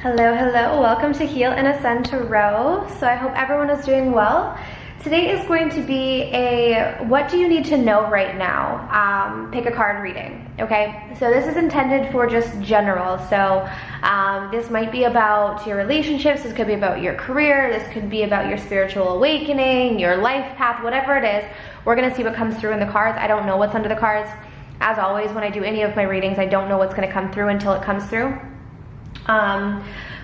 Hello, hello. Welcome to Heal and Ascend Tarot. So I hope everyone is doing well. Today is going to be a what do you need to know right now? Pick a card reading, okay? So this is intended for just general. So this might be about your relationships. This could be about your career. This could be about your spiritual awakening, your life path, whatever it is. We're gonna see what comes through in the cards. I don't know what's under the cards. As always, when I do any of my readings, I don't know what's gonna come through until it comes through.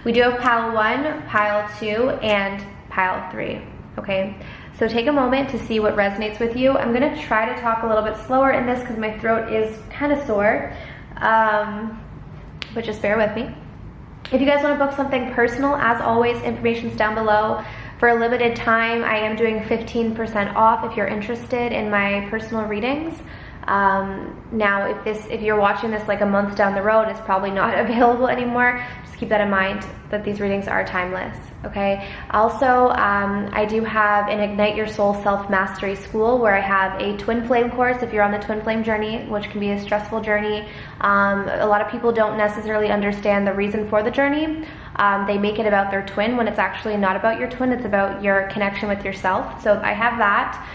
We do have pile 1, pile 2, and pile 3, okay? So take a moment to see what resonates with you. I'm gonna try to talk a little bit slower in this because my throat is kind of sore, but just bear with me. If you guys wanna book something personal, as always, information's down below. For a limited time, I am doing 15% off if you're interested in my personal readings. Now if you're watching this like a month down the road, it's probably not available anymore. Just keep that in mind, that these readings are timeless, okay? Also, I do have an Ignite Your Soul Self-Mastery School where I have a Twin Flame course if you're on the Twin Flame journey, which can be a stressful journey. A lot of people don't necessarily understand the reason for the journey. They make it about their twin when it's actually not about your twin, it's about your connection with yourself. So I have that.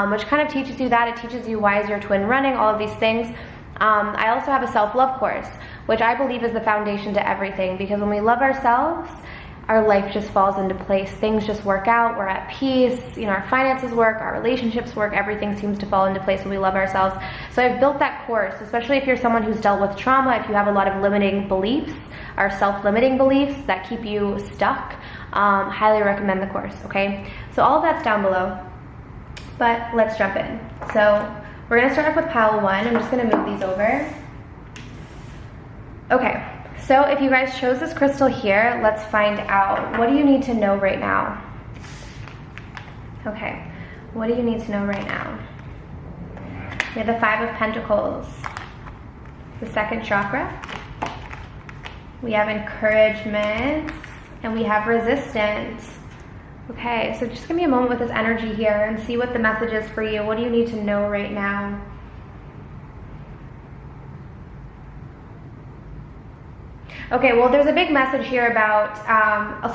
Which kind of teaches you that. It teaches you why is your twin running, all of these things. I also have a self-love course, which I believe is the foundation to everything, because when we love ourselves, our life just falls into place. Things just work out, we're at peace, you know, our finances work, our relationships work, everything seems to fall into place when we love ourselves. So I've built that course, especially if you're someone who's dealt with trauma, if you have a lot of limiting beliefs, or self-limiting beliefs that keep you stuck, highly recommend the course, okay? So all of that's down below. But let's jump in. So we're gonna start off with pile 1. I'm just gonna move these over. Okay, so if you guys chose this crystal here, let's find out, what do you need to know right now? Okay, what do you need to know right now? We have the 5 of Pentacles, the 2nd chakra. We have encouragement, and we have resistance. Okay, so just give me a moment with this energy here and see what the message is for you. What do you need to know right now? Okay, well, there's a big message here about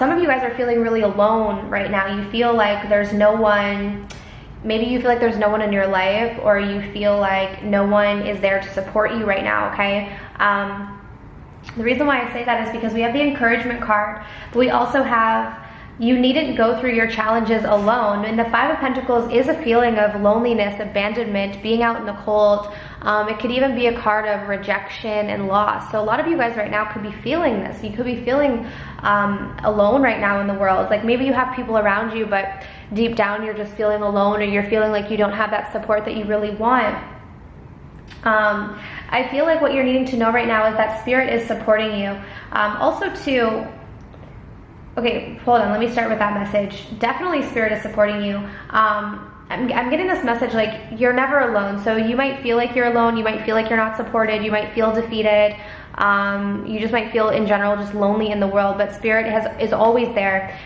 some of you guys are feeling really alone right now. You feel like there's no one, maybe you feel like there's no one in your life, or you feel like no one is there to support you right now, okay? The reason why I say that is because we have the encouragement card, but we also have you needn't go through your challenges alone. And the 5 of Pentacles is a feeling of loneliness, abandonment, being out in the cold. It could even be a card of rejection and loss. So a lot of you guys right now could be feeling this. You could be feeling alone right now in the world. Like maybe you have people around you, but deep down you're just feeling alone, or you're feeling like you don't have that support that you really want. I feel like what you're needing to know right now is that Spirit is supporting you. Also too, okay, hold on, let me start with that message. Definitely Spirit is supporting you. I'm getting this message like you're never alone. So you might feel like you're alone, you might feel like you're not supported, you might feel defeated, you just might feel in general just lonely in the world, but Spirit is always there.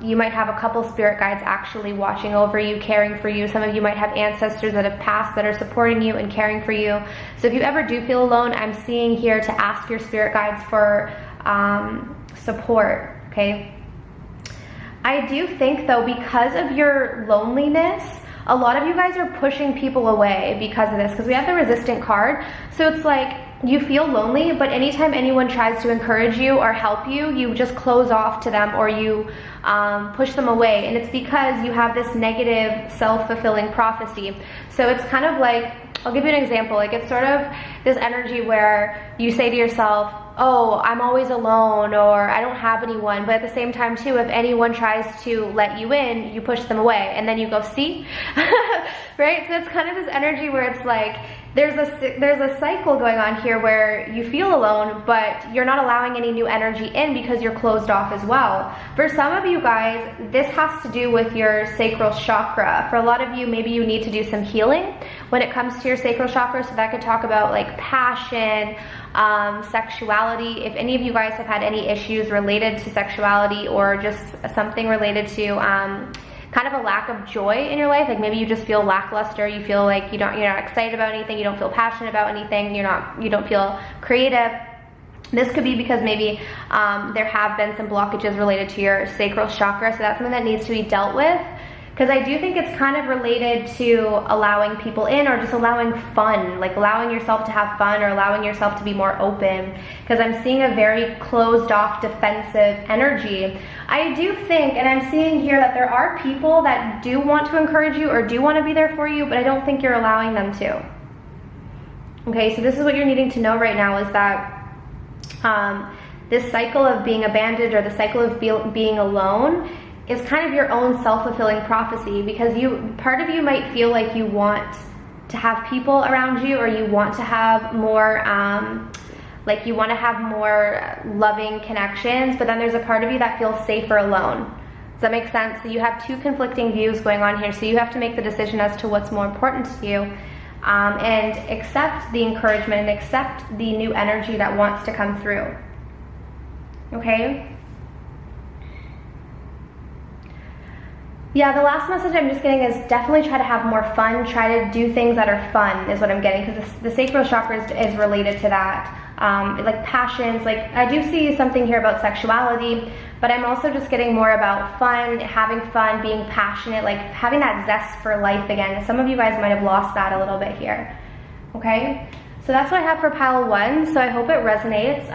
You might have a couple spirit guides actually watching over you, caring for you. Some of you might have ancestors that have passed that are supporting you and caring for you. So if you ever do feel alone, I'm seeing here to ask your spirit guides for support. Okay. I do think though, because of your loneliness, a lot of you guys are pushing people away because of this, because we have the resistant card. So it's like you feel lonely, but anytime anyone tries to encourage you or help you, you just close off to them, or you push them away. And it's because you have this negative self-fulfilling prophecy. So it's kind of like, I'll give you an example. Like it's sort of this energy where you say to yourself, oh, I'm always alone, or I don't have anyone. But at the same time too, if anyone tries to let you in, you push them away, and then you go, see? Right? So it's kind of this energy where it's like there's a cycle going on here where you feel alone, but you're not allowing any new energy in because you're closed off as well. For some of you guys, this has to do with your sacral chakra. For a lot of you, maybe you need to do some healing when it comes to your sacral chakra. So that could talk about like passion, sexuality. If any of you guys have had any issues related to sexuality, or just something related to kind of a lack of joy in your life, like maybe you just feel lackluster, you feel like you're not excited about anything, you don't feel passionate about anything, you don't feel creative. This could be because maybe there have been some blockages related to your sacral chakra, so that's something that needs to be dealt with. Because I do think it's kind of related to allowing people in, or just allowing fun, like allowing yourself to have fun, or allowing yourself to be more open. Because I'm seeing a very closed off, defensive energy. I do think, and I'm seeing here, that there are people that do want to encourage you or do want to be there for you, but I don't think you're allowing them to. Okay, so this is what you're needing to know right now, is that this cycle of being abandoned, or the cycle of being alone, is kind of your own self-fulfilling prophecy, because part of you might feel like you want to have people around you, or you want to have more more loving connections, but then there's a part of you that feels safer alone. Does that make sense? So you have two conflicting views going on here, so you have to make the decision as to what's more important to you, and accept the encouragement, and accept the new energy that wants to come through. Okay? Yeah, the last message I'm just getting is definitely try to have more fun. Try to do things that are fun is what I'm getting, because the sacral chakra is related to that. Like passions, like I do see something here about sexuality, but I'm also just getting more about fun, having fun, being passionate, like having that zest for life again. Some of you guys might have lost that a little bit here. Okay? So that's what I have for pile 1, so I hope it resonates.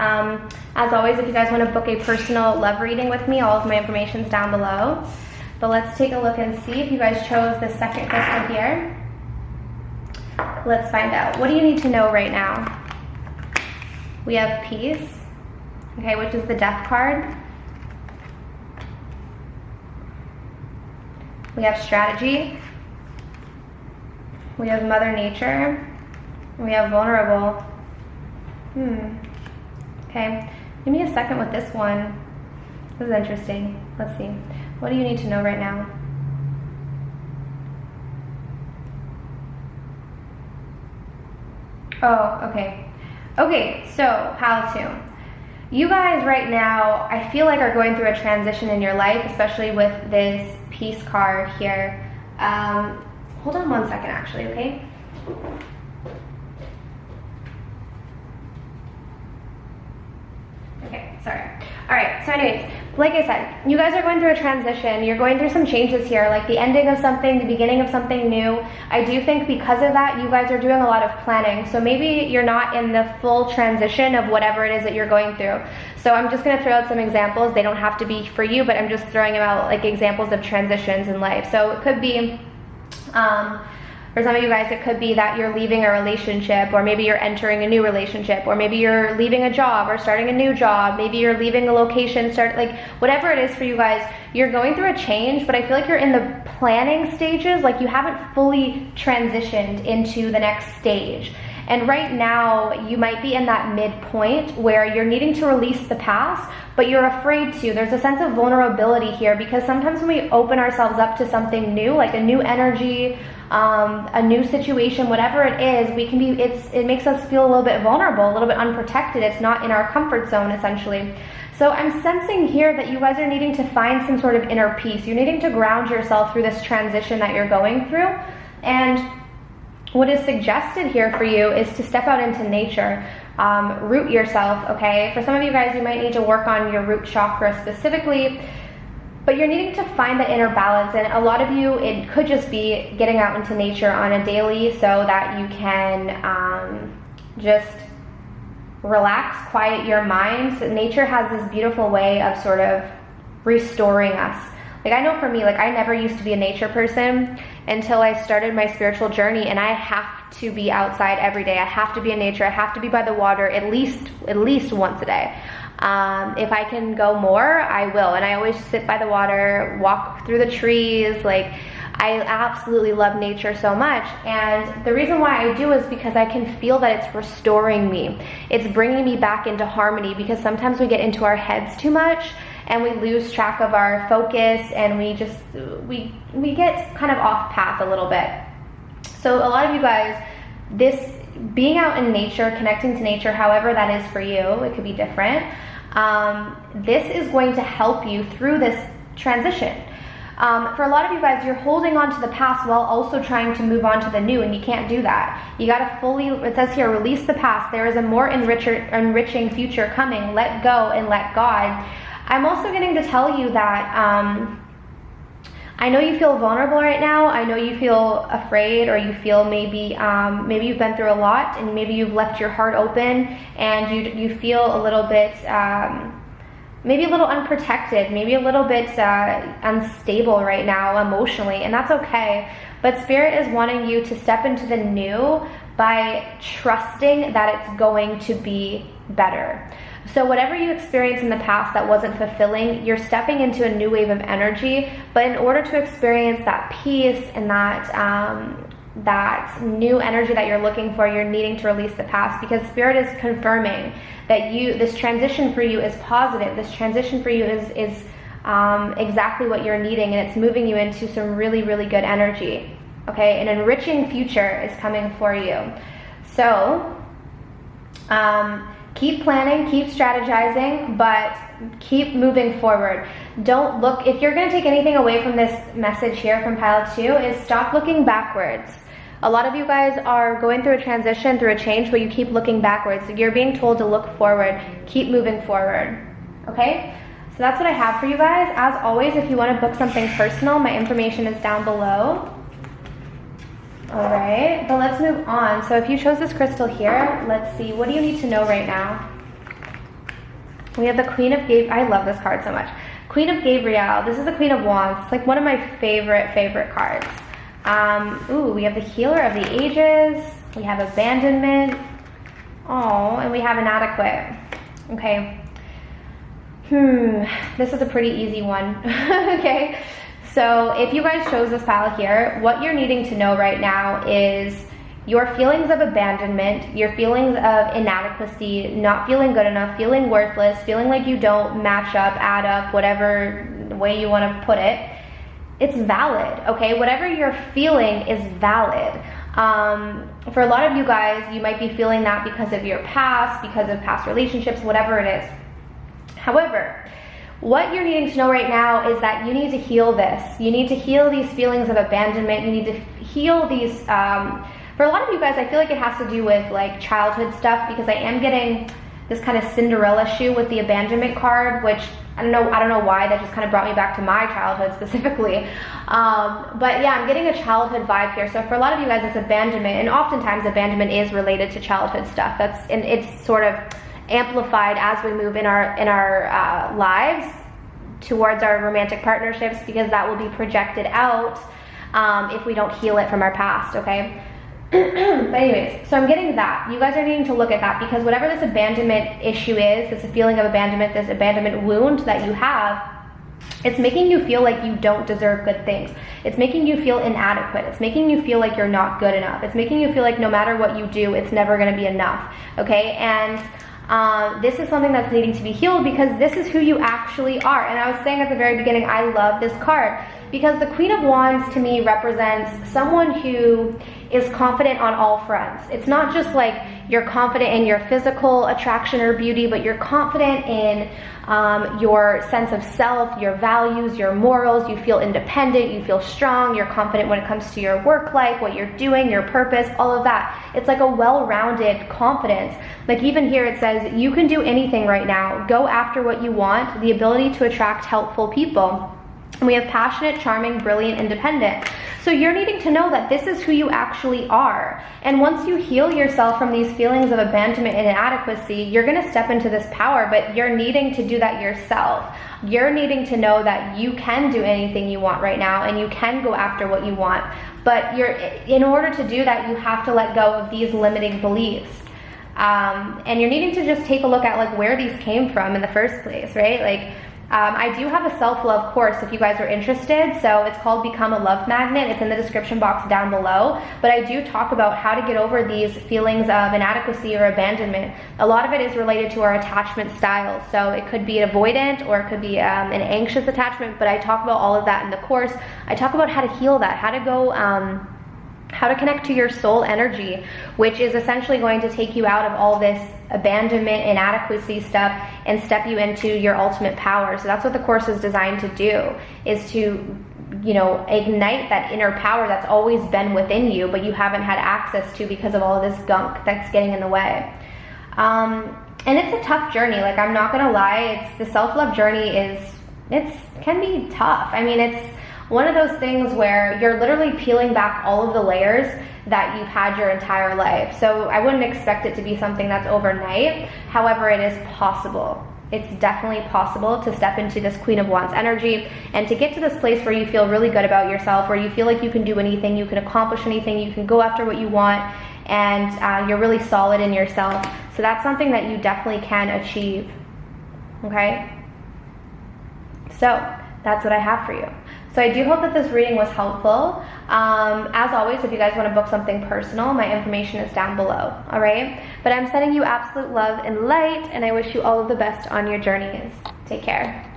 As always, if you guys want to book a personal love reading with me, all of my information is down below. But let's take a look and see if you guys chose the second crystal here. Let's find out. What do you need to know right now? We have peace, okay, which is the death card. We have strategy. We have Mother Nature. We have vulnerable. Okay, give me a second with this one. This is interesting. Let's see. What do you need to know right now? Oh, okay. Okay, so pile 2. You guys right now, I feel like, are going through a transition in your life, especially with this peace card here. Hold on one second, actually, okay? Okay, sorry. All right, so anyways, like I said, you guys are going through a transition. You're going through some changes here, like the ending of something, the beginning of something new. I do think because of that, you guys are doing a lot of planning. So maybe you're not in the full transition of whatever it is that you're going through. So I'm just gonna throw out some examples. They don't have to be for you, but I'm just throwing out like examples of transitions in life. So it could be, for some of you guys, it could be that you're leaving a relationship, or maybe you're entering a new relationship, or maybe you're leaving a job or starting a new job. Maybe you're leaving a location, like whatever it is for you guys, you're going through a change, but I feel like you're in the planning stages, like you haven't fully transitioned into the next stage. And right now, you might be in that midpoint where you're needing to release the past, but you're afraid to. There's a sense of vulnerability here, because sometimes when we open ourselves up to something new, like a new energy, a new situation, whatever it is, we can be, it makes us feel a little bit vulnerable, a little bit unprotected. It's not in our comfort zone, essentially. So I'm sensing here that you guys are needing to find some sort of inner peace. You're needing to ground yourself through this transition that you're going through. And what is suggested here for you is to step out into nature, root yourself, okay? For some of you guys, you might need to work on your root chakra specifically, but you're needing to find the inner balance. And a lot of you, it could just be getting out into nature on a daily so that you can just relax, quiet your mind. So nature has this beautiful way of sort of restoring us. Like I know for me, like I never used to be a nature person until I started my spiritual journey, and I have to be outside every day. I have to be in nature. I have to be by the water at least once a day. If I can go more, I will. And I always sit by the water, walk through the trees. Like I absolutely love nature so much. And the reason why I do is because I can feel that it's restoring me. It's bringing me back into harmony, because sometimes we get into our heads too much and we lose track of our focus, and we get kind of off path a little bit. So a lot of you guys, this being out in nature, connecting to nature, however that is for you, it could be different. This is going to help you through this transition. For a lot of you guys, you're holding on to the past while also trying to move on to the new, and you can't do that. You got to fully, it says here, release the past. There is a more enriching future coming. Let go and let God. I'm also getting to tell you that I know you feel vulnerable right now. I know you feel afraid, or you feel maybe you've been through a lot, and maybe you've left your heart open, and you feel a little bit maybe a little unprotected, maybe a little bit unstable right now emotionally, and that's okay. But Spirit is wanting you to step into the new by trusting that it's going to be better. So whatever you experienced in the past that wasn't fulfilling, you're stepping into a new wave of energy. But in order to experience that peace and that new energy that you're looking for, you're needing to release the past, because Spirit is confirming that this transition for you is positive. This transition for you is exactly what you're needing, and it's moving you into some really, really good energy. Okay, an enriching future is coming for you. So keep planning, keep strategizing, but keep moving forward. Don't look, if you're going to take anything away from this message here from pile 2, is stop looking backwards. A lot of you guys are going through a transition, through a change where you keep looking backwards. You're being told to look forward, keep moving forward. Okay? So that's what I have for you guys. As always, if you want to book something personal, my information is down below. Alright, but let's move on. So if you chose this crystal here, let's see, what do you need to know right now? We have the Queen of Gabriel. I love this card so much. Queen of Gabriel. This is the Queen of Wands. It's like one of my favorite cards. We have the Healer of the Ages. We have Abandonment. Oh, and we have Inadequate. Okay. This is a pretty easy one. Okay. So if you guys chose this pile here, what you're needing to know right now is your feelings of abandonment, your feelings of inadequacy, not feeling good enough, feeling worthless, feeling like you don't match up, add up, whatever way you want to put it. It's valid, okay? Whatever you're feeling is valid. For a lot of you guys, you might be feeling that because of your past, because of past relationships, whatever it is. However, what you're needing to know right now is that you need to heal this. You need to heal these feelings of abandonment. You need to heal these, for a lot of you guys, I feel like it has to do with like childhood stuff, because I am getting this kind of Cinderella shoe with the abandonment card, which I don't know why, that just kind of brought me back to my childhood specifically. But yeah, I'm getting a childhood vibe here. So for a lot of you guys, it's abandonment, and oftentimes abandonment is related to childhood stuff. And it's sort of amplified as we move in our lives towards our romantic partnerships, because that will be projected out if we don't heal it from our past, okay? But anyways, so I'm getting that. You guys are needing to look at that, because whatever this abandonment issue is, this feeling of abandonment, this abandonment wound that you have, it's making you feel like you don't deserve good things. It's making you feel inadequate. It's making you feel like you're not good enough. It's making you feel like no matter what you do, it's never going to be enough, okay? And this is something that's needing to be healed, because this is who you actually are. And I was saying at the very beginning, I love this card, because the Queen of Wands to me represents someone who is confident on all fronts. It's not just like you're confident in your physical attraction or beauty, but you're confident in your sense of self, your values, your morals. You feel independent, you feel strong, you're confident when it comes to your work life, what you're doing, your purpose, all of that. It's like a well-rounded confidence. Like even here it says, you can do anything right now. Go after what you want, the ability to attract helpful people. And we have passionate, charming, brilliant, independent. So you're needing to know that this is who you actually are. And once you heal yourself from these feelings of abandonment and inadequacy, you're going to step into this power, but you're needing to do that yourself. You're needing to know that you can do anything you want right now, and you can go after what you want. But in order to do that, you have to let go of these limiting beliefs. And you're needing to just take a look at like where these came from in the first place, right? Like, I do have a self-love course if you guys are interested. So it's called Become a Love Magnet. It's in the description box down below. But I do talk about how to get over these feelings of inadequacy or abandonment. A lot of it is related to our attachment styles. So it could be avoidant, or it could be an anxious attachment. But I talk about all of that in the course. I talk about how to heal that, how to go, how to connect to your soul energy, which is essentially going to take you out of all this abandonment, inadequacy stuff, and step you into your ultimate power. So that's what the course is designed to do, is to you know, ignite that inner power that's always been within you, but you haven't had access to because of all of this gunk that's getting in the way. And it's a tough journey. Like, I'm not gonna lie, the self-love journey can be tough. I mean, it's one of those things where you're literally peeling back all of the layers that you've had your entire life. So I wouldn't expect it to be something that's overnight. However, it is possible. It's definitely possible to step into this Queen of Wands energy and to get to this place where you feel really good about yourself, where you feel like you can do anything, you can accomplish anything, you can go after what you want, and you're really solid in yourself. So that's something that you definitely can achieve, okay? So that's what I have for you. So I do hope that this reading was helpful. As always, if you guys want to book something personal, my information is down below, all right? But I'm sending you absolute love and light, and I wish you all of the best on your journeys. Take care.